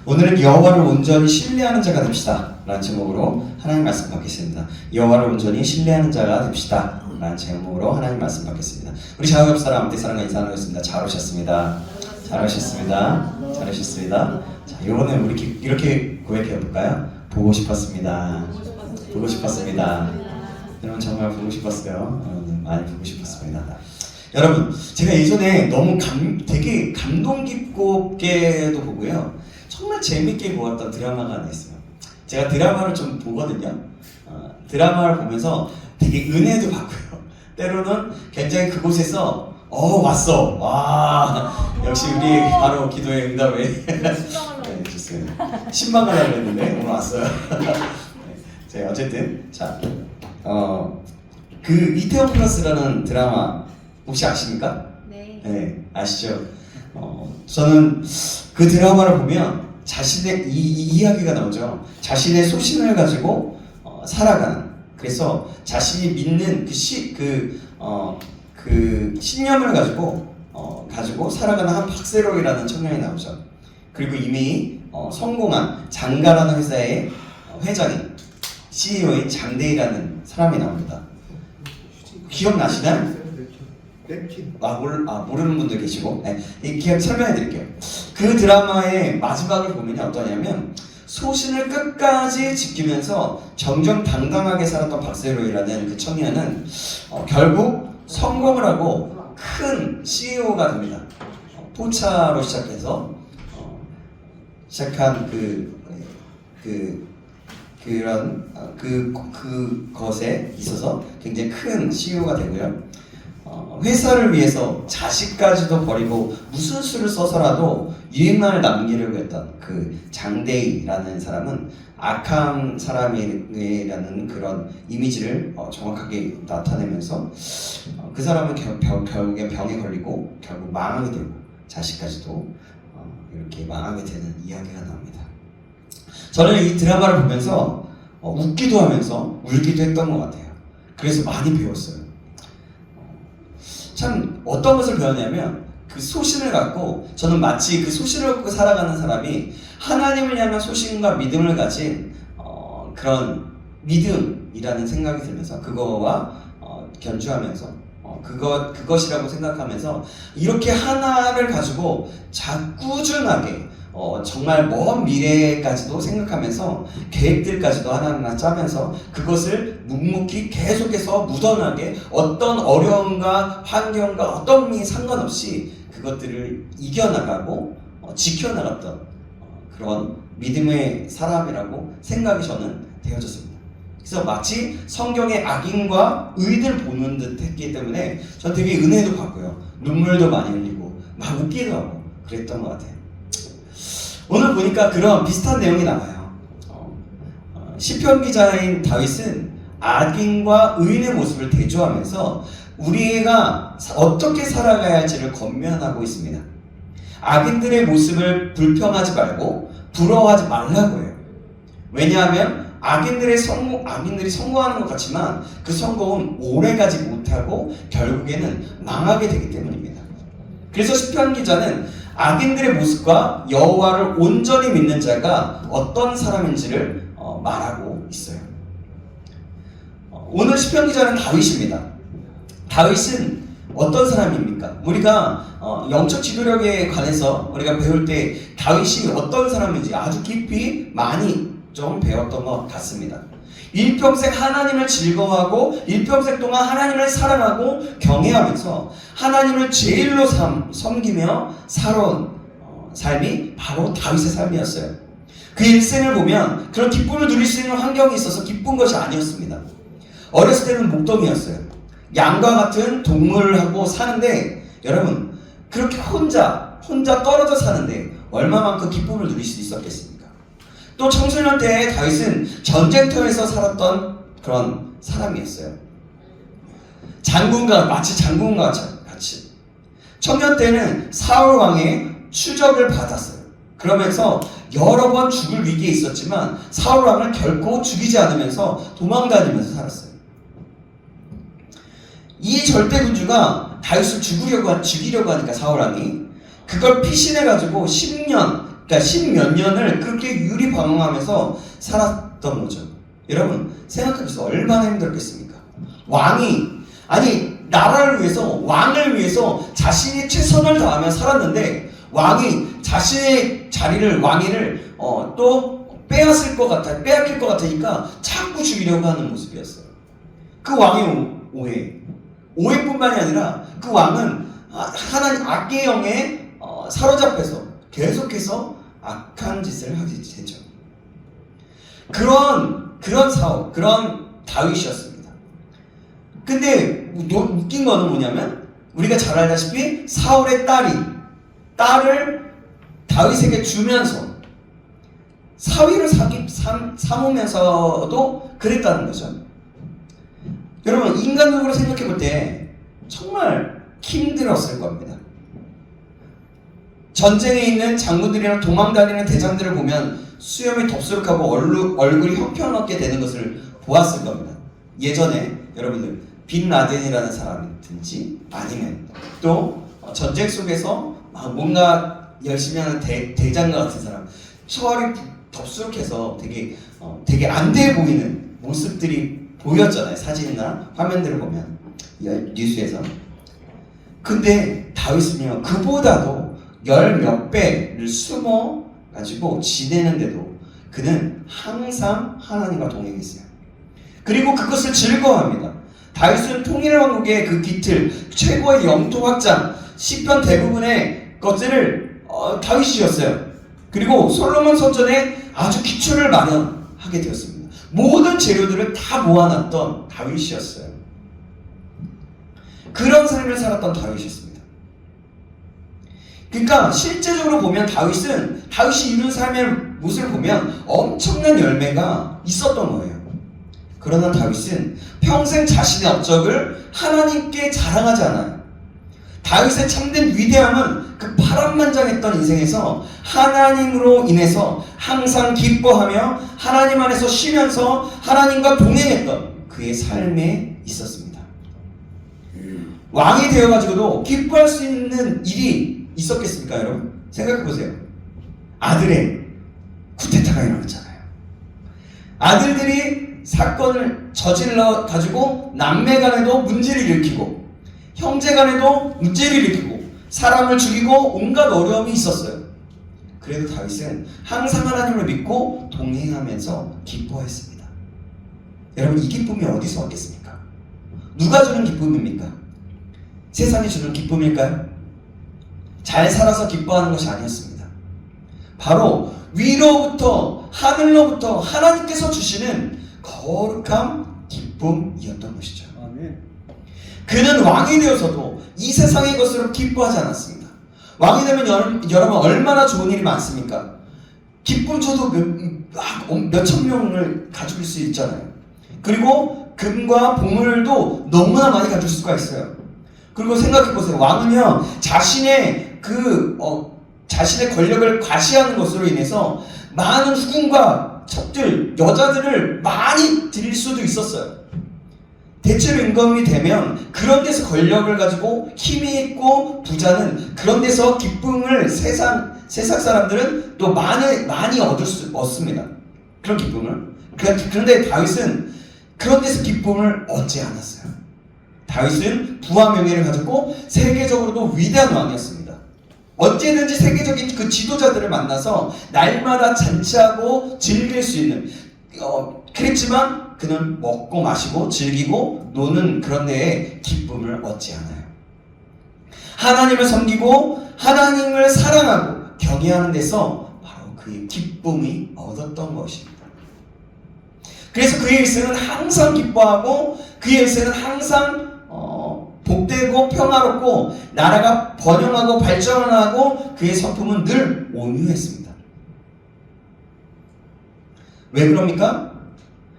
오늘은 여호와를 온전히 신뢰하는 자가 됩시다 라는 제목으로 하나님 말씀 받겠습니다. 여호와를 온전히 신뢰하는 자가 됩시다 라는 제목으로 하나님 말씀 받겠습니다. 우리 좌우옆 사람 앞에 사람과 인사 나누겠습니다. 잘 오셨습니다. 잘 오셨습니다. 잘 오셨습니다. 자, 이번에 우리 이렇게 고백해 볼까요? 보고 싶었습니다. 보고 싶었습니다. 여러분 정말 보고 싶었어요. 많이 보고 싶었습니다. 여러분, 제가 예전에 너무 되게 감동 깊게도 보고요, 정말 재밌게 보았던 드라마가 하나 있어요. 제가 드라마를 좀 보거든요. 드라마를 보면서 되게 은혜도 받고요, 때로는 굉장히 그곳에서 왔어, 와, 역시 우리 바로 기도의 응답에 네, 좋습니다. 신방을 하려 했는데 오늘 왔어요. 네, 어쨌든 자, 그 이태원 클라스라는 드라마 혹시 아십니까? 네. 네, 아시죠? 저는 그 드라마를 보면 자신의 이 이야기가 나오죠. 자신의 소신을 가지고 살아가는. 그래서 자신이 믿는 그 신념을 가지고 살아가는 한 박세로이라는 청년이 나오죠. 그리고 이미 성공한 장가라는 회사의 회장인 CEO인 장대희라는 사람이 나옵니다. 기억나시나요? 모르는 분들 계시고, 네, 이렇게 설명해 드릴게요. 그 드라마의 마지막을 보면 어떠냐면, 소신을 끝까지 지키면서 정정당당하게 살았던 박세로이라는 그 청년은 결국 성공을 하고 큰 CEO가 됩니다. 포차로 시작해서 시작한 그것에 있어서 굉장히 큰 CEO가 되고요. 회사를 위해서 자식까지도 버리고 무슨 수를 써서라도 유행만을 남기려고 했던 그 장대희라는 사람은 악한 사람이라는 그런 이미지를 정확하게 나타내면서 그 사람은 결국엔 병에 걸리고 결국 망하게 되고 자식까지도 이렇게 망하게 되는 이야기가 나옵니다. 저는 이 드라마를 보면서 웃기도 하면서 울기도 했던 것 같아요. 그래서 많이 배웠어요. 참 어떤 것을 배웠냐면, 그 소신을 갖고, 저는 마치 그 소신을 갖고 살아가는 사람이 하나님을 향한 소신과 믿음을 가진 그런 믿음이라는 생각이 들면서 그거와 견주하면서 그것이라고 생각하면서 이렇게 하나를 가지고 꾸준하게 정말 먼 미래까지도 생각하면서 계획들까지도 하나하나 짜면서 그것을 묵묵히 계속해서 무던하게 어떤 어려움과 환경과 어떤 미 상관없이 그것들을 이겨나가고 지켜나갔던 그런 믿음의 사람이라고 생각이 저는 되어졌습니다. 그래서 마치 성경의 악인과 의인을 보는 듯 했기 때문에 전 되게 은혜도 받고요, 눈물도 많이 흘리고 막 웃기도 하고 그랬던 것 같아요. 오늘 보니까 그런 비슷한 내용이 나와요. 시편 기자인 다윗은 악인과 의인의 모습을 대조하면서 우리가 어떻게 살아가야 할지를 권면하고 있습니다. 악인들의 모습을 불평하지 말고 부러워하지 말라고 해요. 왜냐하면 악인들이 성공하는 것 같지만 그 성공은 오래가지 못하고 결국에는 망하게 되기 때문입니다. 그래서 시편 기자는 악인들의 모습과 여호와를 온전히 믿는 자가 어떤 사람인지를 말하고 있어요. 오늘 시편 기자는 다윗입니다. 다윗은 어떤 사람입니까? 우리가 영적 지도력에 관해서 우리가 배울 때 다윗이 어떤 사람인지 아주 깊이 많이 좀 배웠던 것 같습니다. 일평생 하나님을 즐거워하고 일평생 동안 하나님을 사랑하고 경외하면서 하나님을 제일로 섬기며 살아온 삶이 바로 다윗의 삶이었어요. 그 일생을 보면 그런 기쁨을 누릴 수 있는 환경이 있어서 기쁜 것이 아니었습니다. 어렸을 때는 목동이었어요. 양과 같은 동물하고 사는데, 여러분, 그렇게 혼자 떨어져 사는데 얼마만큼 기쁨을 누릴 수 있었겠습니까? 또 청소년 때 다윗은 전쟁터에서 살았던 그런 사람이었어요. 마치 장군과 같이. 청년 때는 사울 왕의 추적을 받았어요. 그러면서 여러 번 죽을 위기에 있었지만 사울 왕을 결코 죽이지 않으면서 도망다니면서 살았어요. 이 절대군주가 다윗을 죽이려고 하니까 사울 왕이 그걸 피신해가지고 10년 그러니까 10몇 년을 그렇게 유리방황하면서 살았던 거죠. 여러분 생각해보세요. 얼마나 힘들었겠습니까? 아니 나라를 위해서, 왕을 위해서 자신이 최선을 다하며 살았는데 왕이 자신의 자리를, 왕위를 또 빼앗길 것 같으니까 자꾸 죽이려고 하는 모습이었어요. 그 왕의 오해뿐만이 아니라 그 왕은 하나님 악의 영에 사로잡혀서 계속해서 악한 짓을 하게 되죠. 그런 사울, 그런 다윗이었습니다. 근데 웃긴 거는 뭐냐면 우리가 잘 알다시피 사울의 딸을 다윗에게 주면서 사위를 삼으면서도 그랬다는 거죠. 여러분 인간적으로 생각해 볼 때 정말 힘들었을 겁니다. 전쟁에 있는 장군들이나 도망다니는 대장들을 보면 수염이 덥수룩하고 얼굴이 형편없게 되는 것을 보았을 겁니다. 예전에 여러분들 빈 라덴이라는 사람이든지 아니면 또 전쟁 속에서 뭔가 열심히 하는 대장과 같은 사람, 처리 덥수룩해서 되게 안 돼 보이는 모습들이 보였잖아요. 사진이나 화면들을 보면 뉴스에서. 근데 다윗은요 그보다도 열 몇 배를 숨어 가지고 지내는데도 그는 항상 하나님과 동행했어요. 그리고 그것을 즐거워합니다. 다윗은 통일 왕국의 그 기틀, 최고의 영토 확장, 시편 대부분의 것들을 다윗이었어요. 그리고 솔로몬 성전에 아주 기초를 마련하게 되었습니다. 모든 재료들을 다 모아놨던 다윗이었어요. 그런 삶을 살았던 다윗이었습니다. 그러니까 실제적으로 보면 다윗이 이룬 삶의 모습을 보면 엄청난 열매가 있었던 거예요. 그러나 다윗은 평생 자신의 업적을 하나님께 자랑하지 않아요. 다윗의 참된 위대함은 그 파란만장했던 인생에서 하나님으로 인해서 항상 기뻐하며 하나님 안에서 쉬면서 하나님과 동행했던 그의 삶에 있었습니다. 왕이 되어가지고도 기뻐할 수 있는 일이 있었겠습니까, 여러분? 생각해보세요. 아들의 쿠데타가 일어났잖아요. 아들들이 사건을 저질러 가지고 남매 간에도 문제를 일으키고 형제 간에도 문제를 일으키고 사람을 죽이고 온갖 어려움이 있었어요. 그래도 다윗은 항상 하나님을 믿고 동행하면서 기뻐했습니다. 여러분 이 기쁨이 어디서 왔겠습니까? 누가 주는 기쁨입니까? 세상이 주는 기쁨일까요? 잘 살아서 기뻐하는 것이 아니었습니다. 바로 위로부터 하늘로부터 하나님께서 주시는 거룩한 기쁨이었던 것이죠. 아멘. 그는 왕이 되어서도 이 세상의 것으로 기뻐하지 않았습니다. 왕이 되면 여러분 얼마나 좋은 일이 많습니까? 기쁨 줘도 몇천 명을 가질 수 있잖아요. 그리고 금과 보물도 너무나 많이 가질 수가 있어요. 그리고 생각해보세요. 왕은요 자신의 권력을 과시하는 것으로 인해서 많은 후궁과 첩들, 여자들을 많이 드릴 수도 있었어요. 대체로 임금이 되면 그런 데서 권력을 가지고 힘이 있고 부자는 그런 데서 기쁨을 세상 사람들은 또 많이 얻습니다. 그런 기쁨을. 그런데 다윗은 그런 데서 기쁨을 얻지 않았어요. 다윗은 부와 명예를 가졌고 세계적으로도 위대한 왕이었습니다. 언제든지 세계적인 그 지도자들을 만나서 날마다 잔치하고 즐길 수 있는 그랬지만 그는 먹고 마시고 즐기고 노는 그런 데에 기쁨을 얻지 않아요. 하나님을 섬기고 하나님을 사랑하고 경외하는 데서 바로 그의 기쁨이 얻었던 것입니다. 그래서 그의 일생은 항상 기뻐하고 그의 일생은 항상 복되고 평화롭고 나라가 번영하고 발전하고 그의 성품은 늘 온유했습니다. 왜 그럽니까?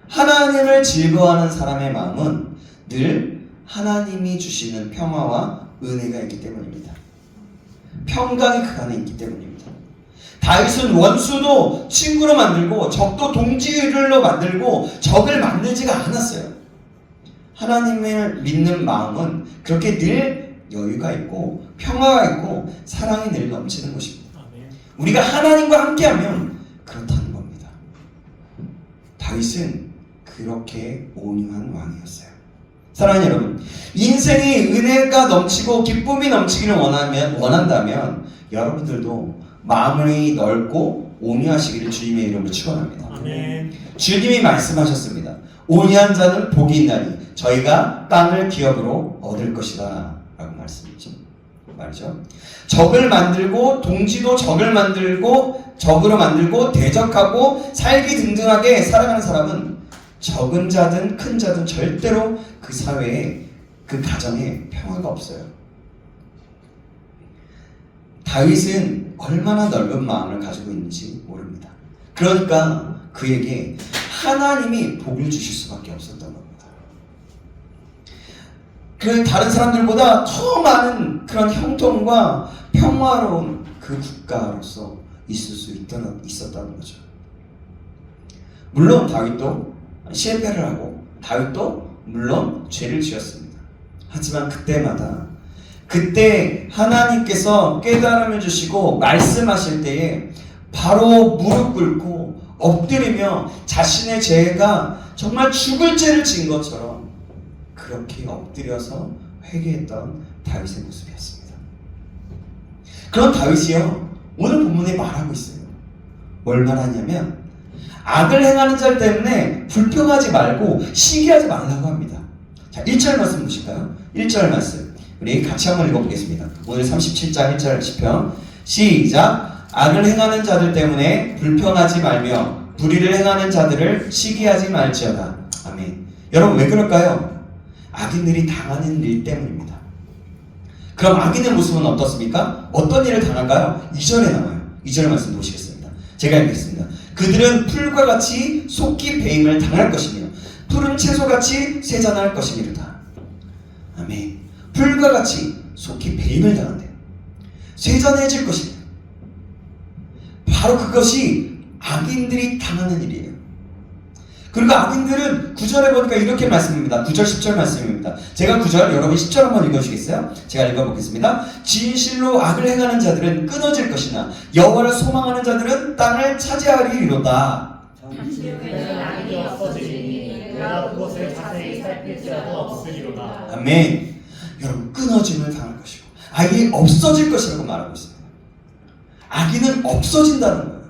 하나님을 즐거워하는 사람의 마음은 늘 하나님이 주시는 평화와 은혜가 있기 때문입니다. 평강이 그 안에 있기 때문입니다. 다윗은 원수도 친구로 만들고 적도 동지로 만들고 적을 만들지가 않았어요. 하나님을 믿는 마음은 그렇게 늘 여유가 있고 평화가 있고 사랑이 늘 넘치는 것입니다. 우리가 하나님과 함께하면 그렇다는 겁니다. 다윗은 그렇게 온유한 왕이었어요. 사랑하는 여러분, 인생이 은혜가 넘치고 기쁨이 넘치기를 원한다면 여러분들도 마음이 넓고 온유하시기를 주님의 이름으로 축원합니다. 아멘. 주님이 말씀하셨습니다. 온유한 자는 복이 있나니 저희가 땅을 기업으로 얻을 것이다 라고 말이죠. 적을 만들고 동지도 적을 만들고 적으로 만들고 대적하고 살기 등등하게 살아가는 사람은 적은 자든 큰 자든 절대로 그 사회에 그 가정에 평화가 없어요. 다윗은 얼마나 넓은 마음을 가지고 있는지 모릅니다. 그러니까 그에게 하나님이 복을 주실 수밖에 없었던 겁니다. 그 다른 사람들보다 더 많은 그런 형통과 평화로운 그 국가로서 있을 수 있었다는 거죠. 물론 다윗도 실패를 하고 다윗도 물론 죄를 지었습니다. 하지만 그때 하나님께서 깨달음을 주시고 말씀하실 때에 바로 무릎 꿇고 엎드리며 자신의 죄가 정말 죽을 죄를 지은 것처럼 그렇게 엎드려서 회개했던 다윗의 모습이었습니다. 그런 다윗이요, 오늘 본문에 말하고 있어요. 뭘 말하냐면 악을 행하는 자 때문에 불평하지 말고 시기하지 말라고 합니다. 자, 1절 말씀 보실까요? 1절 말씀 우리 같이 한번 읽어보겠습니다. 오늘 37장 1절 시편 시작. 악을 행하는 자들 때문에 불평하지 말며 불의를 행하는 자들을 시기하지 말지어다. 아멘. 여러분 왜 그럴까요? 악인들이 당하는 일 때문입니다. 그럼 악인의 모습은 어떻습니까? 어떤 일을 당할까요? 2절에 나와요. 2절 말씀 보시겠습니다. 제가 읽겠습니다. 그들은 풀과 같이 속히 배임을 당할 것이며 푸른 채소같이 세잔할 것이미로다. 아멘. 풀과 같이 속히 배임을 당한대요. 세잔해질 것이다. 바로 그것이 악인들이 당하는 일이에요. 그리고 악인들은 9절에 보니까 이렇게 말씀입니다. 9절 10절 말씀입니다. 제가 9절 여러분 10절 한번 읽어주시겠어요? 제가 읽어보겠습니다. 진실로 악을 행하는 자들은 끊어질 것이나 여호와를 소망하는 자들은 땅을 차지하리로다. 지옥에는 악이 없어지니 그가 그곳을 자세히 살필지라도 없으리로다. 아멘. 여러분 끊어짐을 당할 것이고 악이 없어질 것이라고 말하고 있습니다. 악인은 없어진다는 거예요.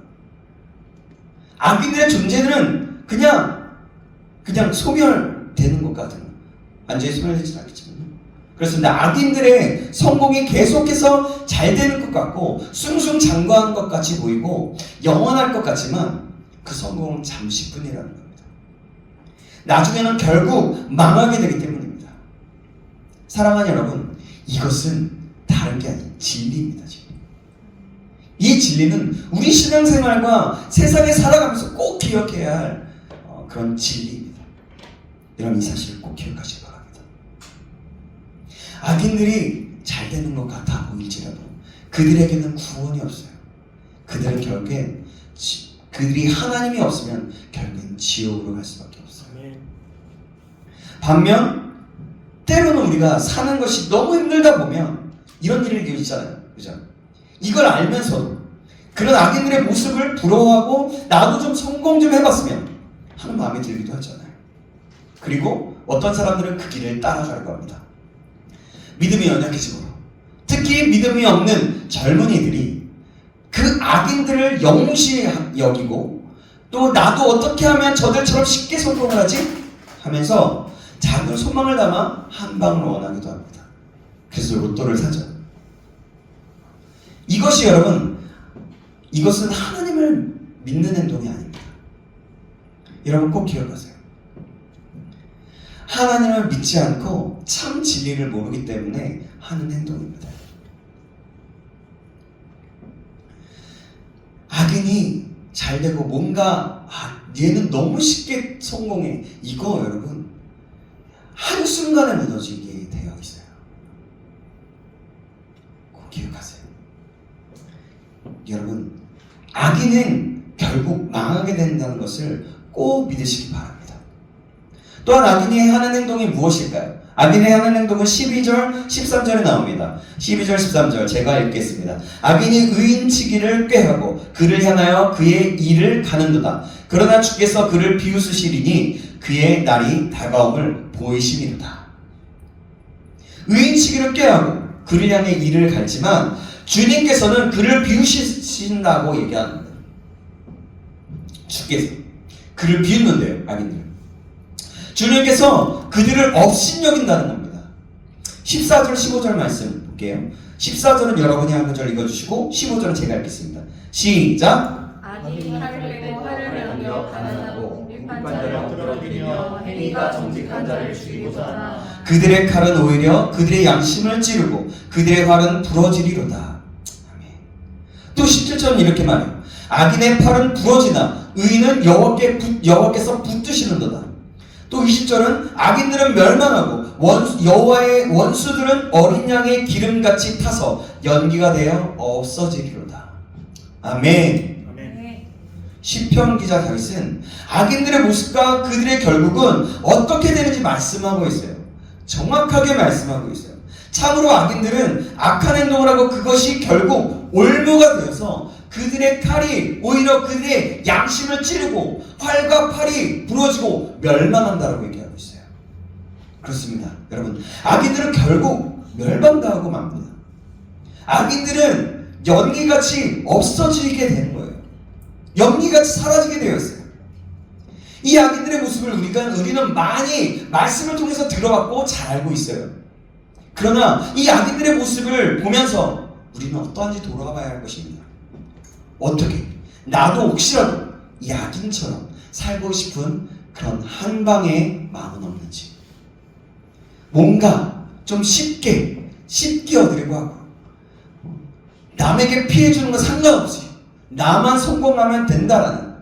악인들의 존재는 그냥 소멸되는 것 같은 거예요. 완전히 소멸되지는 않겠지만 그렇습니다. 악인들의 성공이 계속해서 잘 되는 것 같고 숭숭장구한 것 같이 보이고 영원할 것 같지만 그 성공은 잠시뿐이라는 겁니다. 나중에는 결국 망하게 되기 때문입니다. 사랑하는 여러분, 이것은 다른 게 아닌 진리입니다. 진리. 이 진리는 우리 신앙생활과 세상에 살아가면서 꼭 기억해야 할 그런 진리입니다. 여러분 이 사실을 꼭 기억하시기 바랍니다. 악인들이 잘 되는 것 같아 보일지라도 그들에게는 구원이 없어요. 그들은 결국엔 그들이 하나님이 없으면 결국엔 지옥으로 갈 수밖에 없어요. 반면 때로는 우리가 사는 것이 너무 힘들다 보면 이런 일이 있잖아요. 그죠? 이걸 알면서도 그런 악인들의 모습을 부러워하고 나도 좀 성공 좀 해봤으면 하는 마음이 들기도 하잖아요. 그리고 어떤 사람들은 그 길을 따라가려고 합니다. 믿음이 연약해지고 특히 믿음이 없는 젊은이들이 그 악인들을 영웅시 여기고 또 나도 어떻게 하면 저들처럼 쉽게 성공을 하지? 하면서 작은 소망을 담아 한 방을 원하기도 합니다. 그래서 로또를 사죠. 이것이 여러분, 이것은 하나님을 믿는 행동이 아닙니다. 여러분 꼭 기억하세요. 하나님을 믿지 않고 참 진리를 모르기 때문에 하는 행동입니다. 악인이 잘 되고 뭔가 얘는 너무 쉽게 성공해. 이거 여러분 한순간에 무너지게 되어 있어요. 꼭 기억하세요. 여러분 악인은 결국 망하게 된다는 것을 꼭 믿으시기 바랍니다. 또한 악인이 하는 행동이 무엇일까요? 악인이 하는 행동은 12절, 13절에 나옵니다. 12절, 13절 제가 읽겠습니다. 악인이 의인치기를 꾀하고 그를 향하여 그의 일을 가는도다. 그러나 주께서 그를 비웃으시리니 그의 날이 다가옴을 보이심이로다. 의인치기를 꾀하고 그를 향해 일을 갈지만 주님께서는 그를 비웃으신다고 얘기합니다. 주께서 그를 비웃는데요, 악인들. 주님께서 그들을 업신여긴다는 겁니다. 14절, 15절 말씀 볼게요. 14절은 여러분이 한 구절 읽어주시고 15절은 제가 읽겠습니다. 시작! 악인이 화를 내고 화를 넘겨 가난하고 비판자를 엎드러뜨리며 행위가 정직한 자를 죽이고자 하나 그들의 칼은 오히려 그들의 양심을 찌르고 그들의 활은 부러지리로다. 아멘. 또 17절은 이렇게 말해요. 악인의 팔은 부러지나 의인은 여호와께서 붙드시는도다. 또 20절은 악인들은 멸망하고 여호와의 원수들은 어린 양의 기름같이 타서 연기가 되어 없어지리로다. 아멘. 아멘. 시편 기자 다윗은 악인들의 모습과 그들의 결국은 어떻게 되는지 말씀하고 있어요. 정확하게 말씀하고 있어요. 참으로 악인들은 악한 행동을 하고 그것이 결국 올무가 되어서 그들의 칼이 오히려 그들의 양심을 찌르고 활과 팔이 부러지고 멸망한다라고 얘기하고 있어요. 그렇습니다. 여러분, 악인들은 결국 멸망당하고 맙니다. 악인들은 연기같이 없어지게 되는 거예요. 연기같이 사라지게 되어 있어요. 이 악인들의 모습을 우리는 많이 말씀을 통해서 들어봤고 잘 알고 있어요. 그러나 이 악인들의 모습을 보면서 우리는 어떠한지 돌아가 봐야 할 것입니다. 어떻게? 나도 혹시라도 이 악인처럼 살고 싶은 그런 한방의 마음은 없는지. 뭔가 좀 쉽게 얻으려고 하고 남에게 피해 주는 건 상관없이 나만 성공하면 된다라는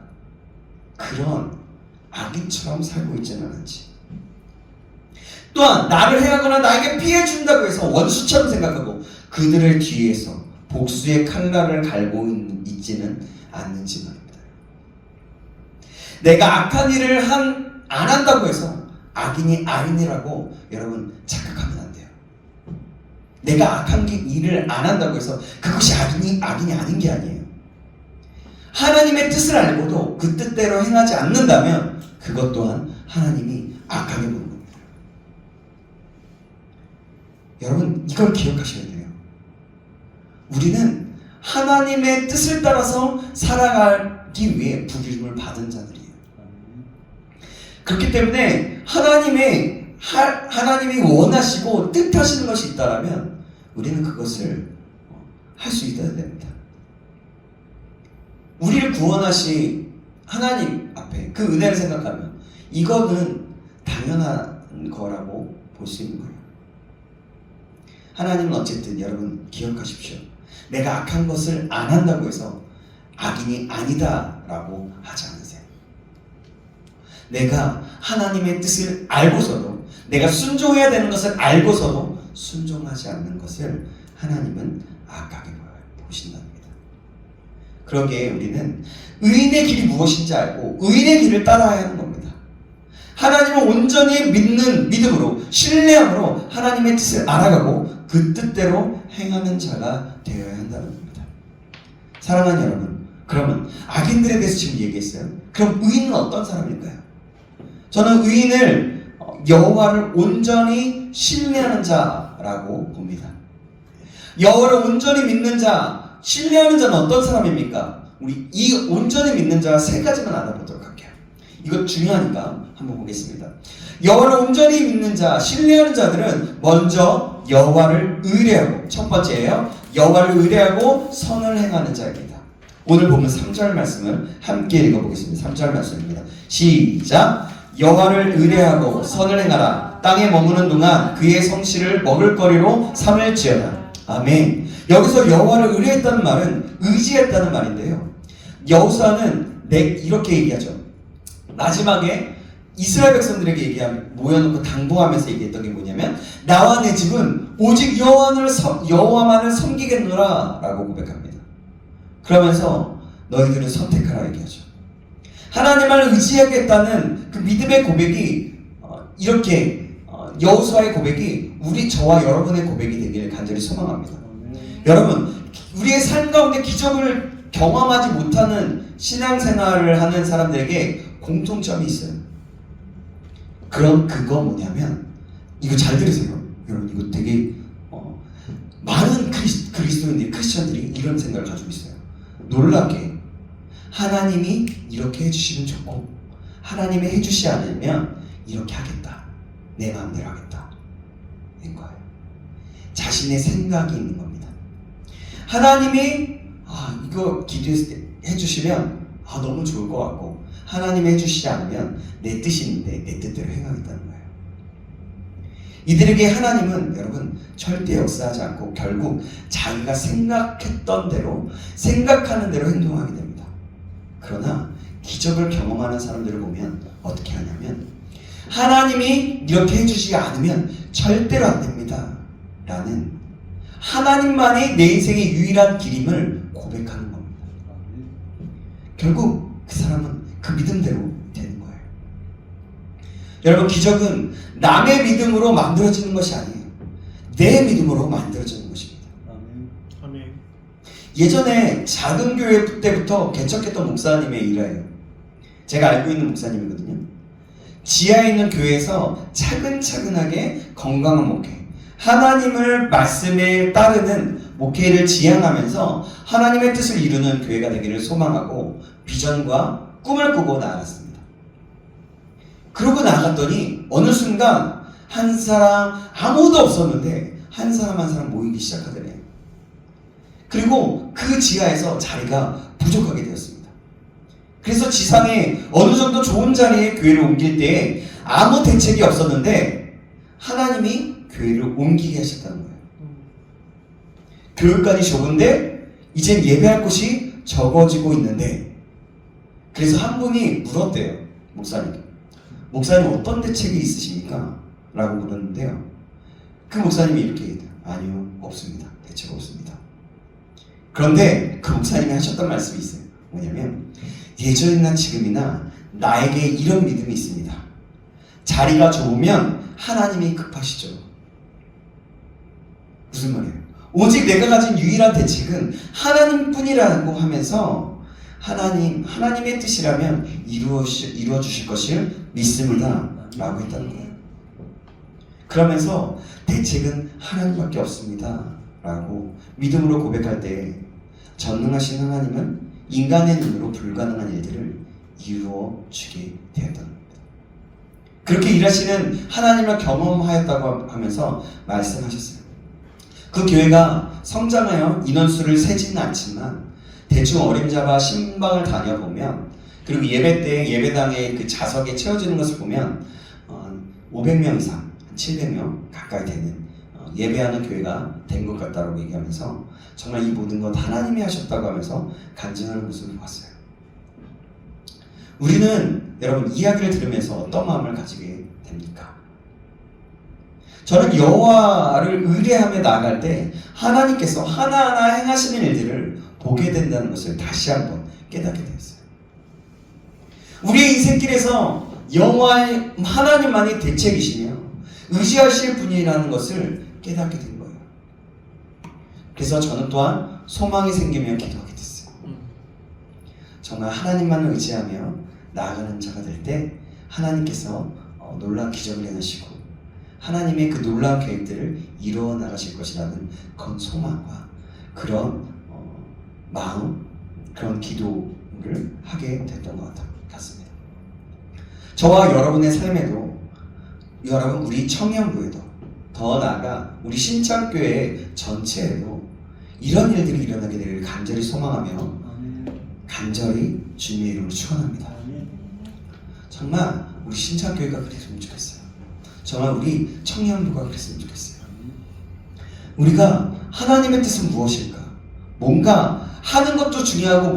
그런 악인처럼 살고 있지는 않은지. 또한 나를 해하거나 나에게 피해 준다고 해서 원수처럼 생각하고 그들을 뒤에서 복수의 칼날을 갈고 있지는 않는지 말입니다. 내가 악한 일을 안 한다고 해서 악인이 아니라고 여러분 착각하면 안 돼요. 내가 악한 일을 안 한다고 해서 그것이 악인이 아닌 게 아니에요. 하나님의 뜻을 알고도 그 뜻대로 행하지 않는다면 그것 또한 하나님이 악하게 보는 겁니다. 여러분 이걸 기억하셔야 돼요. 우리는 하나님의 뜻을 따라서 살아가기 위해 부름을 받은 자들이에요. 그렇기 때문에 하나님이 원하시고 뜻하시는 것이 있다면 우리는 그것을 할 수 있어야 됩니다. 우리를 구원하신 하나님 앞에 그 은혜를 생각하면 이거는 당연한 거라고 볼 수 있는 거예요. 하나님은 어쨌든 여러분 기억하십시오. 내가 악한 것을 안 한다고 해서 악인이 아니다라고 하지 않으세요. 내가 하나님의 뜻을 알고서도 내가 순종해야 되는 것을 알고서도 순종하지 않는 것을 하나님은 악하게 보신답니다. 그러기에 우리는 의인의 길이 무엇인지 알고 의인의 길을 따라야 하는 겁니다. 하나님을 온전히 믿는 믿음으로 신뢰함으로 하나님의 뜻을 알아가고 그 뜻대로 행하는 자가 되어야 한다는 겁니다. 사랑하는 여러분, 그러면 악인들에 대해서 지금 얘기했어요. 그럼 의인은 어떤 사람일까요? 저는 의인을 여호와를 온전히 신뢰하는 자라고 봅니다. 여호와를 온전히 믿는 자, 신뢰하는 자는 어떤 사람입니까? 우리 이 온전히 믿는 자 세 가지만 알아보도록 할게요. 이거 중요하니까 한번 보겠습니다. 여호와를 온전히 믿는 자, 신뢰하는 자들은 먼저 여호와를 의뢰하고, 첫 번째예요. 여호와를 의뢰하고 선을 행하는 자입니다. 오늘 보면 3절 말씀을 함께 읽어보겠습니다. 3절 말씀입니다. 시작! 여호와를 의뢰하고 선을 행하라. 땅에 머무는 동안 그의 성실을 먹을거리로 삼을지어다. 아멘. 여기서 여호와를 의뢰했다는 말은 의지했다는 말인데요. 여호수아는 이렇게 얘기하죠. 마지막에 이스라엘 백성들에게 모여놓고 당부하면서 얘기했던 게 뭐냐면 나와 내 집은 오직 여호와만을 섬기겠노라 라고 고백합니다. 그러면서 너희들은 선택하라 얘기하죠. 하나님을 의지하겠다는 그 믿음의 고백이 이렇게 여호수아의 고백이 저와 여러분의 고백이 되길 간절히 소망합니다. 여러분, 우리의 삶 가운데 기적을 경험하지 못하는 신앙생활을 하는 사람들에게 공통점이 있어요. 그럼 그거 뭐냐면, 이거 잘 들으세요. 여러분, 이거 되게 많은 그리스도인들이, 크리스천들이 이런 생각을 가지고 있어요. 놀랍게 하나님이 이렇게 해주시면 좋고, 하나님이 해주시지 않으면 이렇게 하겠다, 내 마음대로 하겠다, 인 거예요. 자신의 생각이 있는 겁니다. 하나님이 이거 기도했을 때 해주시면 너무 좋을 것 같고, 하나님이 해주시지 않으면 내 뜻이 있는데 내 뜻대로 행하겠다는 거예요. 이들에게 하나님은 여러분 절대 역사하지 않고 결국 자기가 생각했던 대로, 생각하는 대로 행동하게 됩니다. 그러나 기적을 경험하는 사람들을 보면 어떻게 하냐면, 하나님이 이렇게 해주시지 않으면 절대로 안 됩니다 라는 하나님만이 내 인생의 유일한 길임을 고백하는 겁니다. 결국 그 사람은 그 믿음대로 되는 거예요. 여러분, 기적은 남의 믿음으로 만들어지는 것이 아니에요. 내 믿음으로 만들어지는 것입니다. 아멘. 예전에 작은 교회 때부터 개척했던 목사님의 일화예요. 제가 알고 있는 목사님이거든요. 지하에 있는 교회에서 차근차근하게 건강한 목회, 하나님을 말씀에 따르는 목회를 지향하면서 하나님의 뜻을 이루는 교회가 되기를 소망하고 비전과 꿈을 꾸고 나아갔습니다. 그러고 나아갔더니 어느 순간 한 사람, 아무도 없었는데 한 사람 한 사람 모이기 시작하더래요. 그리고 그 지하에서 자리가 부족하게 되었습니다. 그래서 지상에 어느 정도 좋은 자리에 교회를 옮길 때 아무 대책이 없었는데 하나님이 교회를 옮기게 하셨다는 거예요. 교회관이 적은데 이젠 예배할 곳이 적어지고 있는데, 그래서 한 분이 물었대요. 목사님 어떤 대책이 있으십니까? 라고 물었는데요. 그 목사님이 이렇게 얘기해요. 아니요, 없습니다. 대책 없습니다. 그런데 그 목사님이 하셨던 말씀이 있어요. 뭐냐면, 예전이나 지금이나 나에게 이런 믿음이 있습니다. 자리가 좋으면 하나님이 급하시죠. 무슨 말이에요? 오직 내가 가진 유일한 대책은 하나님뿐이라고 하면서 하나님의 뜻이라면 이루어 주실 것을 믿습니다 라고 했다는 거예요. 그러면서 대책은 하나님밖에 없습니다 라고 믿음으로 고백할 때 전능하신 하나님은 인간의 눈으로 불가능한 일들을 이루어 주게 되었다는 겁니다. 그렇게 일하시는 하나님을 경험하였다고 하면서 말씀하셨어요. 그 교회가 성장하여 인원수를 세지는 않지만 대충 어림잡아 신방을 다녀보면, 그리고 예배 때 예배당의 그 좌석에 채워지는 것을 보면 500명 이상, 700명 가까이 되는 예배하는 교회가 된 것 같다고 얘기하면서 정말 이 모든 건 하나님이 하셨다고 하면서 간증하는 모습을 봤어요. 우리는 여러분 이야기를 들으면서 어떤 마음을 가지게 됩니까? 저는 여호와를 의뢰하며 나아갈 때 하나님께서 하나하나 행하시는 일들을 보게 된다는 것을 다시 한번 깨닫게 되었어요. 우리의 인생길에서 여호와 하나님만이 대책이시며 의지하실 분이라는 것을 깨닫게 된 거예요. 그래서 저는 또한 소망이 생기며 기도하게 됐어요. 정말 하나님만을 의지하며 나아가는 자가 될 때 하나님께서 놀라운 기적을 행하시고 하나님의 그 놀라운 계획들을 이루어 나가실 것이라는 그런 소망과 그런 마음, 그런 기도를 하게 됐던 것 같습니다. 저와 여러분의 삶에도, 여러분 우리 청년부에도, 더 나아가 우리 신창교회 전체에도 이런 일들이 일어나게 되기를 간절히 소망하며 간절히 주님의 이름으로 축원합니다. 정말 우리 신창교회가 그랬으면 좋겠어요. 정말 우리 청년부가 그랬으면 좋겠어요. 우리가 하나님의 뜻은 무엇일까? 뭔가 하는 것도 중요하고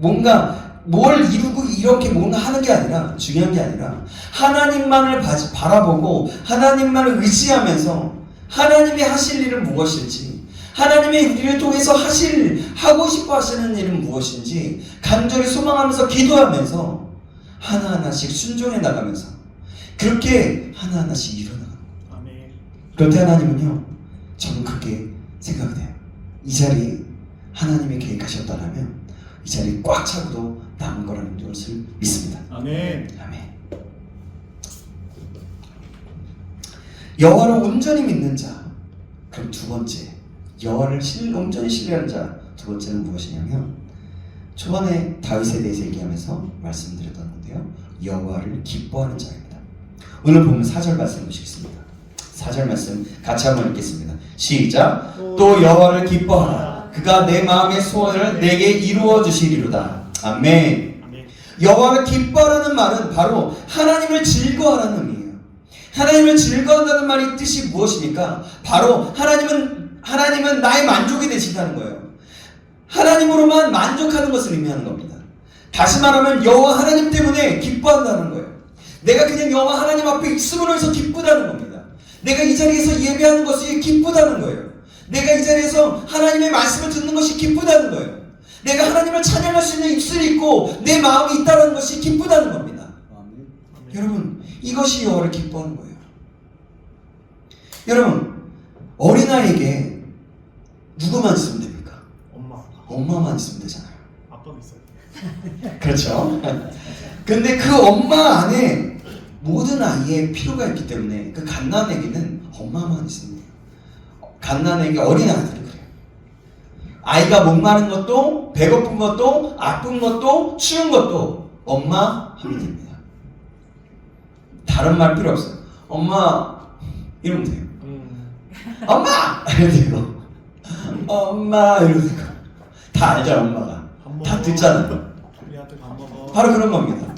뭔가 뭘 이루고 이렇게 뭔가 하는 게 아니라, 중요한 게 아니라 하나님만을 바라보고 하나님만을 의지하면서 하나님이 하실 일은 무엇일지, 하나님이 우리를 통해서 하고 싶어 하시는 일은 무엇인지 간절히 소망하면서 기도하면서 하나하나씩 순종해 나가면서 그렇게 하나하나씩 일어나는 거예요. 아멘. 그럴 때 하나님은요, 저는 그렇게 생각이 돼요. 이 자리에 하나님이 계획하셨다면 이 자리에 꽉 차고도 남은 거라는 것을 믿습니다. 아멘. 아멘. 여호와를 온전히 믿는 자. 그럼 두 번째, 여호와를 온전히 신뢰하는 자. 두 번째는 무엇이냐면, 초반에 다윗에 대해서 얘기하면서 말씀드렸던 건데요, 여호와를 기뻐하는 자입니다. 오늘 보면 4절 말씀 보시겠습니다. 4절 말씀 같이 한번 읽겠습니다. 시작. 또 여호와를 기뻐하라. 그가 내 마음의 소원을 내게 이루어 주시리로다. 아멘. 아멘. 여호와를 기뻐하라는 말은 바로 하나님을 즐거워하라는 의미예요. 하나님을 즐거워한다는 말의 뜻이 무엇입니까? 바로 하나님은 나의 만족이 되신다는 거예요. 하나님으로만 만족하는 것을 의미하는 겁니다. 다시 말하면 여호와 하나님 때문에 기뻐한다는 거예요. 내가 그냥 여호와 하나님 앞에 있음으로 해서 기쁘다는 겁니다. 내가 이 자리에서 예배하는 것이 기쁘다는 거예요. 내가 이 자리에서 하나님의 말씀을 듣는 것이 기쁘다는 거예요. 내가 하나님을 찬양할 수 있는 입술이 있고 내 마음이 있다는 것이 기쁘다는 겁니다. 아멘. 여러분, 이것이 여호와를 기뻐하는 거예요. 여러분, 어린아이에게 누구만 있으면 됩니까? 엄마. 엄마만 있으면 되잖아요. 아빠도 있어요. 그렇죠? 근데 그 엄마 안에 모든 아이의 필요가 있기 때문에 그 갓난아기는 엄마만 있으면 돼요. 갓난아기 어린아이들은 그래요. 아이가 목마른 것도, 배고픈 것도, 아픈 것도, 추운 것도 엄마 하면 됩니다. 다른 말 필요 없어요. 엄마 이러면 돼요. 엄마! 이러면 되고, 엄마 이러면 되고, 다 알죠, 엄마가. 다 듣잖아요. 우리한테 밥 먹어. 바로 그런 겁니다.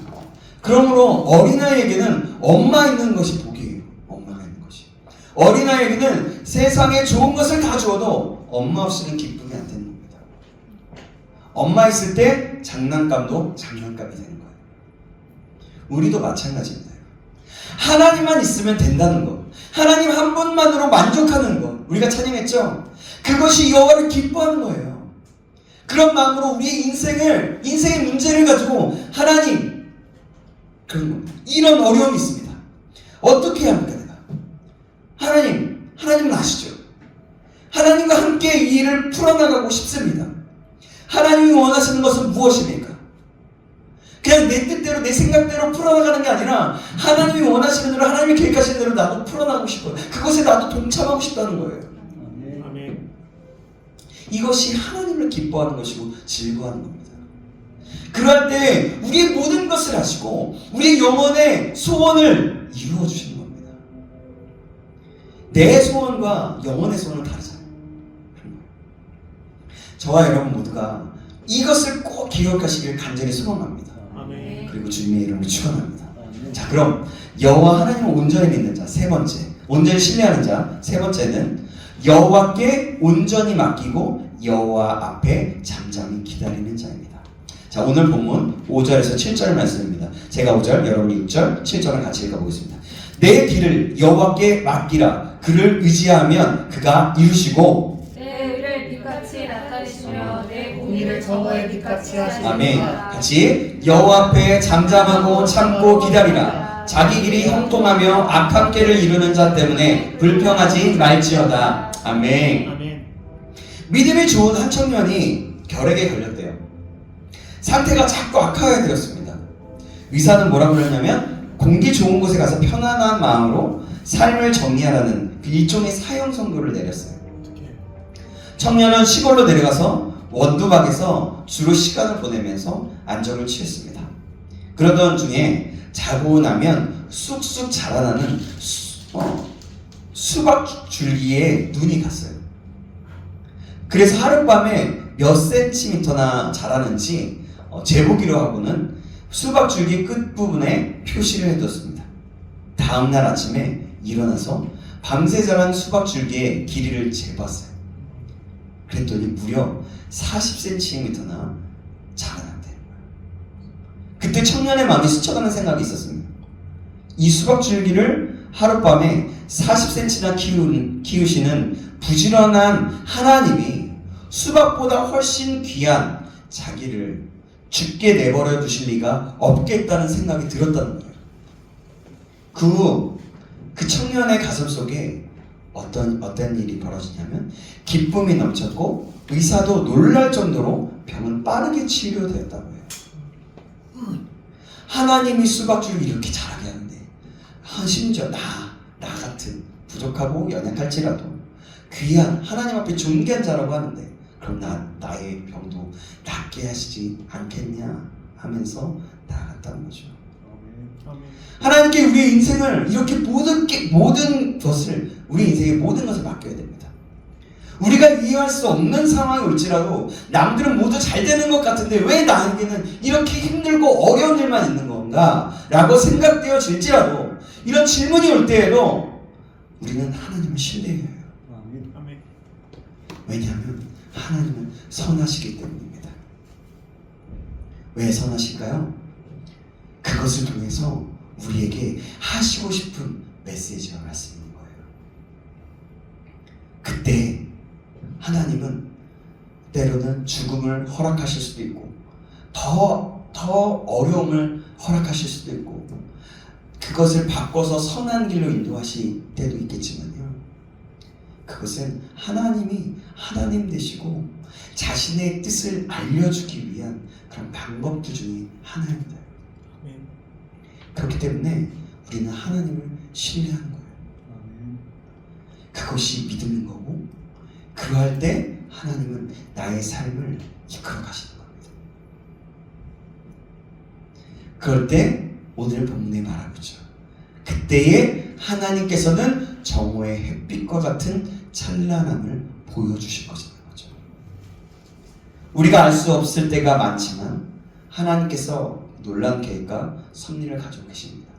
그러므로 어린아이에게는 엄마 있는 것이 복이에요. 엄마가 있는 것이. 어린아이에게는 세상에 좋은 것을 다 주어도 엄마 없이는 기쁨이 안 되는 겁니다. 엄마 있을 때 장난감도 장난감이 되는 거예요. 우리도 마찬가지입니다. 하나님만 있으면 된다는 것, 하나님 한 분만으로 만족하는 것, 우리가 찬양했죠? 그것이 여호와를 기뻐하는 거예요. 그런 마음으로 우리의 인생의 문제를 가지고 하나님, 그런 겁니다. 이런 어려움이 있습니다. 어떻게 해야 합니까, 내가? 하나님은 아시죠? 하나님과 함께 이 일을 풀어나가고 싶습니다. 하나님이 원하시는 것은 무엇입니까? 그냥 내 뜻대로, 내 생각대로 풀어나가는 게 아니라 하나님이 원하시는 대로, 하나님이 계획하시는 대로 나도 풀어나가고 싶어요. 그것에 나도 동참하고 싶다는 거예요. 아멘. 이것이 하나님을 기뻐하는 것이고 즐거워하는 겁니다. 그럴 때 우리의 모든 것을 하시고 우리의 영혼의 소원을 이루어 주시는 겁니다. 내 소원과 영혼의 소원은 다르잖아요. 저와 여러분 모두가 이것을 꼭 기억하시길 간절히 소망합니다. 아멘. 그리고 주님의 이름을 축원합니다. 자, 그럼 여호와 하나님을 온전히 믿는 자, 세 번째, 온전히 신뢰하는 자, 세 번째는 여호와께 온전히 맡기고 여호와 앞에 잠잠히 기다리는 자입니다. 자, 오늘 본문 5절에서 7절 말씀입니다. 제가 5절, 여러분이 6절, 7절을 같이 읽어보겠습니다. 내 길을 여호와께 맡기라. 그를 의지하면 그가 이루시고 내 의를 빛같이 나타내시며 내 공의를 저거의 빛같이 하시리라. 아멘. 같이 여호와 앞에 잠잠하고 참고 기다리라. 자기 길이 형통하며 악한 꾀를 이루는 자 때문에 불평하지 말지어다. 아멘. 아멘. 믿음이 좋은 한 청년이 결핵에 걸렸대요. 상태가 자꾸 악화가 되었습니다. 의사는 뭐라고 그러냐면 공기 좋은 곳에 가서 편안한 마음으로 삶을 정리하라는 그 일종의 사형 선고를 내렸어요. 어떻게? 청년은 시골로 내려가서 원두막에서 주로 시간을 보내면서 안정을 취했습니다. 그러던 중에 자고 나면 쑥쑥 자라나는 수박 줄기에 눈이 갔어요. 그래서 하룻밤에 몇 센티미터나 자라는지 재보기로 하고는 수박 줄기 끝부분에 표시를 해뒀습니다. 다음날 아침에 일어나서 밤새 자란 수박 줄기의 길이를 재봤어요. 그랬더니 무려 40cm나 자라난대요. 그때 청년의 마음이 스쳐가는 생각이 있었습니다. 이 수박 줄기를 하룻밤에 40cm나 키우시는 부지런한 하나님이 수박보다 훨씬 귀한 자기를 죽게 내버려 두실 리가 없겠다는 생각이 들었다는 거예요. 그 청년의 가슴 속에 어떤 일이 벌어지냐면 기쁨이 넘쳤고 의사도 놀랄 정도로 병은 빠르게 치료되었다고 해요. 하나님이 수박주를 이렇게 잘하게 하는데 심지어 나 같은 부족하고 연약할지라도 귀한 하나님 앞에 존귀한 자라고 하는데 그럼 나의 병도 낫게 하시지 않겠냐 하면서 나아갔다는 거죠. 하나님께 우리의 인생을 이렇게 모든 것을 우리 인생의 모든 것을 맡겨야 됩니다. 우리가 이해할 수 없는 상황이 올지라도 남들은 모두 잘 되는 것 같은데 왜 나에게는 이렇게 힘들고 어려운 일만 있는 건가? 라고 생각되어질지라도 이런 질문이 올 때에도 우리는 하나님을 신뢰해야 해요. 왜냐하면 하나님은 선하시기 때문입니다. 왜 선하실까요? 그것을 통해서 우리에게 하시고 싶은 메시지가 말씀인 거예요. 그때 하나님은 때로는 죽음을 허락하실 수도 있고 더 어려움을 허락하실 수도 있고 그것을 바꿔서 선한 길로 인도하실 때도 있겠지만요. 그것은 하나님이 하나님 되시고 자신의 뜻을 알려주기 위한 그런 방법들 중에 하나입니다. 그렇기 때문에 우리는 하나님을 신뢰하는 거예요. 그것이 믿음인 거고 그럴 때 하나님은 나의 삶을 이끌어 가시는 겁니다. 그럴 때 오늘 본문에 말하고죠. 그때에 하나님께서는 정오의 햇빛과 같은 찬란함을 보여주실 것이라는 거죠. 우리가 알 수 없을 때가 많지만 하나님께서 놀라운 계획과 섭리를 가지고 계십니다.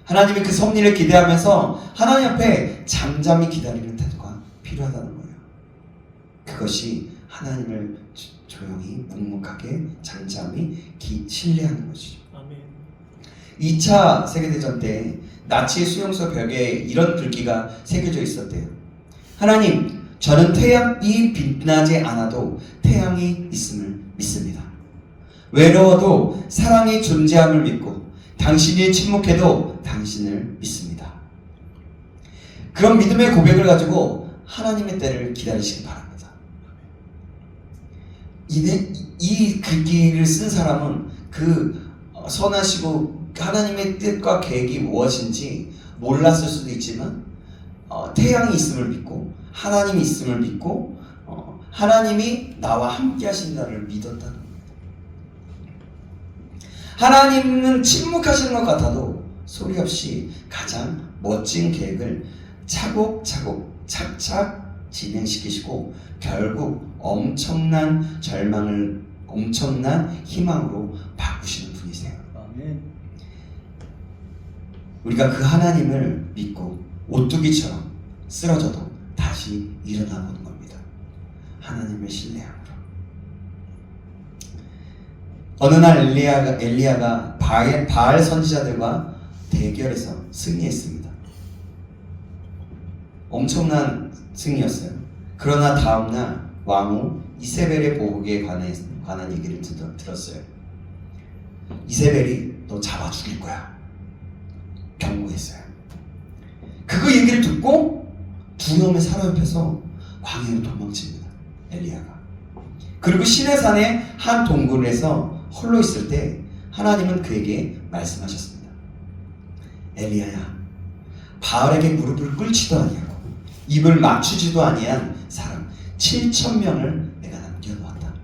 하나님이 그 섭리를 기대하면서 하나님 앞에 잠잠히 기다리는 태도가 필요하다는 거예요. 그것이 하나님을 조용히 묵묵하게 잠잠히 신뢰하는 것이죠. 2차 세계대전 때 나치 수용소 벽에 이런 글귀가 새겨져 있었대요. 하나님, 저는 태양이 빛나지 않아도 태양이 있음을 믿습니다. 외로워도 사랑이 존재함을 믿고 당신이 침묵해도 당신을 믿습니다. 그런 믿음의 고백을 가지고 하나님의 때를 기다리시기 바랍니다. 이 글귀를 쓴 사람은 그 선하시고 하나님의 뜻과 계획이 무엇인지 몰랐을 수도 있지만 태양이 있음을 믿고 하나님이 있음을 믿고 하나님이 나와 함께 하신다를 믿었다는 겁니다. 하나님은 침묵하시는 것 같아도 소리 없이 가장 멋진 계획을 차곡차곡 착착 진행시키시고 결국 엄청난 절망을 엄청난 희망으로 바꾸시는 분이세요. 우리가 그 하나님을 믿고 오뚜기처럼 쓰러져도 다시 일어나 보는 겁니다. 하나님을 신뢰함으로. 어느 날 엘리야가 바알 선지자들과 대결해서 승리했습니다. 엄청난 승리였어요. 그러나 다음날 왕후 이세벨의 보복에 관한 얘기를 들었어요. 이세벨이 너 잡아 죽일 거야 경고했어요. 그 얘기를 듣고 두 놈의 사로옆에서 광야로 도망칩니다. 엘리야가. 그리고 시내산의 한 동굴에서 홀로 있을 때 하나님은 그에게 말씀하셨습니다. 엘리야야, 바알에게 무릎을 꿇지도 아니하고 입을 맞추지도 아니한 사람 7,000명을 내가 남겨놓았다.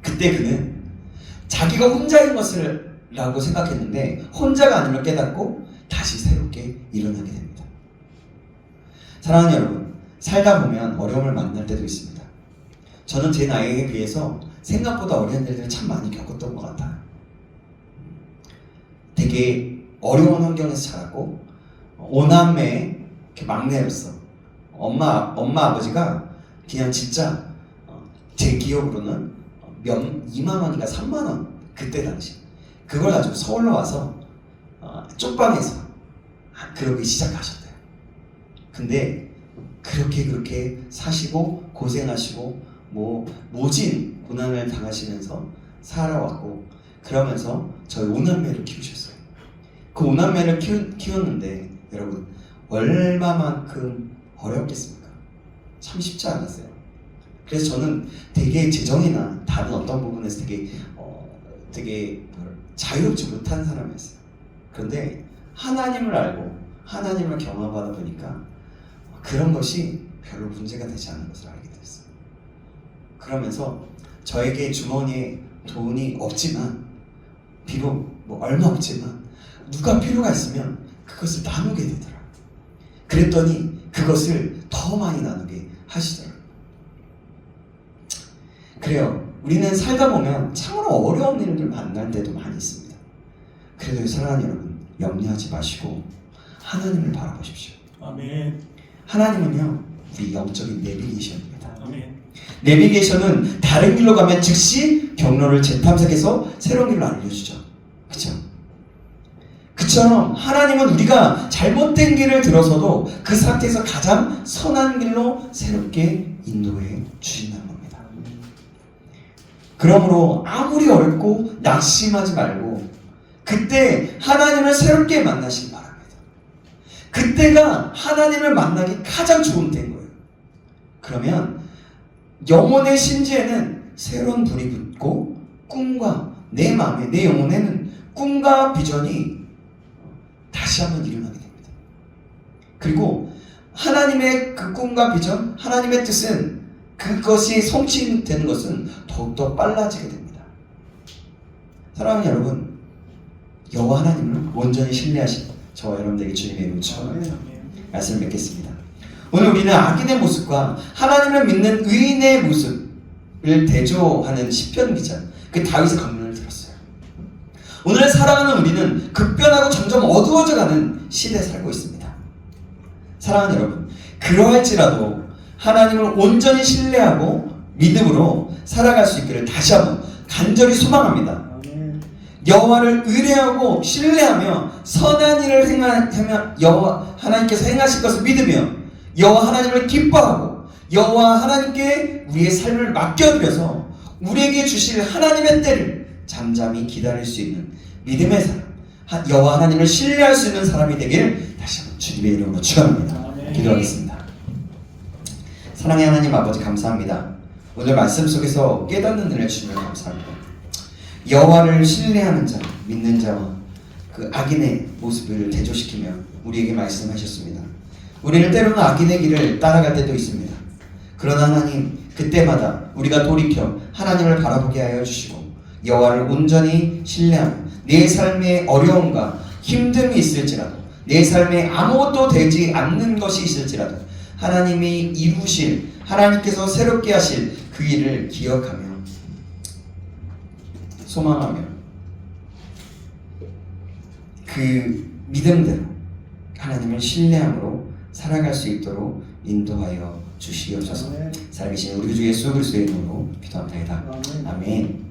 그때 그는 자기가 혼자인 것을 라고 생각했는데 혼자가 아님을 깨닫고 다시 새롭게 일어나게 됩니다. 사랑하는 여러분, 살다 보면 어려움을 만날 때도 있습니다. 저는 제 나이에 비해서 생각보다 어려운 일들을 참 많이 겪었던 것 같아요. 되게 어려운 환경에서 자랐고 오남매 막내로서 엄마 아버지가 그냥 진짜 제 기억으로는 2만 원인가 3만 원 그때 당시 그걸 가지고 서울로 와서 쪽방에서 그러기 시작하셨대요. 근데 그렇게 사시고 고생하시고 모진 고난을 당하시면서 살아왔고 그러면서 저희 오남매를 키우셨어요. 그 오남매를 키웠는데 여러분 얼마만큼 어렵겠습니까? 참 쉽지 않았어요. 그래서 저는 되게 재정이나 다른 어떤 부분에서 되게 자유롭지 못한 사람이었어요. 그런데 하나님을 알고 하나님을 경험하다 보니까 그런 것이 별로 문제가 되지 않는 것을 알게 됐어요. 그러면서 저에게 주머니에 돈이 없지만, 비록 뭐 얼마 없지만 누가 필요가 있으면 그것을 나누게 되더라고요. 그랬더니 그것을 더 많이 나누게 하시더라고요. 그래요. 우리는 살다 보면 참으로 어려운 일들 만날 때도 많이 있습니다. 그래도 사랑하는 여러분, 염려하지 마시고 하나님을 바라보십시오. 아멘. 하나님은요, 우리 영적인 내비게이션입니다. 아멘. 내비게이션은 다른 길로 가면 즉시 경로를 재탐색해서 새로운 길로 알려주죠. 그쵸? 그처럼 하나님은 우리가 잘못된 길을 들어서도 그 상태에서 가장 선한 길로 새롭게 인도해 주신다는 겁니다. 그러므로 아무리 어렵고 낙심하지 말고 그때 하나님을 새롭게 만나시기 바랍니다. 그때가 하나님을 만나기 가장 좋은 때인 거예요. 그러면 영혼의 심지에는 새로운 불이 붙고 꿈과 내 마음에, 내 영혼에는 꿈과 비전이 다시 한번 일어나게 됩니다. 그리고 하나님의 그 꿈과 비전, 하나님의 뜻은 그것이 성취되는 것은 더욱더 빨라지게 됩니다. 사랑하는 여러분, 여호와 하나님을 온전히 신뢰하신 저와 여러분들에게 주님의 이름으로 축원합니다. 말씀을 맺겠습니다. 오늘 우리는 악인의 모습과 하나님을 믿는 의인의 모습을 대조하는 시편 기자 그 다윗의 강론을 들었어요. 오늘 살아가는 우리는 급변하고 점점 어두워져가는 시대에 살고 있습니다. 사랑하는 여러분, 그러할지라도 하나님을 온전히 신뢰하고 믿음으로 살아갈 수 있기를 다시 한번 간절히 소망합니다. 여호와를 의뢰하고 신뢰하며 선한 일을 행하며 여호와 하나님께서 행하실 것을 믿으며 여호와 하나님을 기뻐하고 여호와 하나님께 우리의 삶을 맡겨드려서 우리에게 주실 하나님의 때를 잠잠히 기다릴 수 있는 믿음의 사람, 여호와 하나님을 신뢰할 수 있는 사람이 되기를 다시 한번 주님의 이름으로 축원합니다. 기도하겠습니다. 사랑의 하나님 아버지, 감사합니다. 오늘 말씀 속에서 깨닫는 은혜를 주시면 감사합니다. 여호와를 신뢰하는 자, 믿는 자와 그 악인의 모습을 대조시키며 우리에게 말씀하셨습니다. 우리는 때로는 악인의 길을 따라갈 때도 있습니다. 그러나 하나님, 그때마다 우리가 돌이켜 하나님을 바라보게 하여 주시고 여호와를 온전히 신뢰하며 내 삶에 어려움과 힘듦이 있을지라도, 내 삶에 아무것도 되지 않는 것이 있을지라도 하나님이 이루실, 하나님께서 새롭게 하실 그 일을 기억하며 소망하며 그 믿음대로 하나님을 신뢰함으로 살아갈 수 있도록 인도하여 주시옵소서. 살아계신 우리 주 예수 그리스도의 이름으로 기도합니다. 아멘.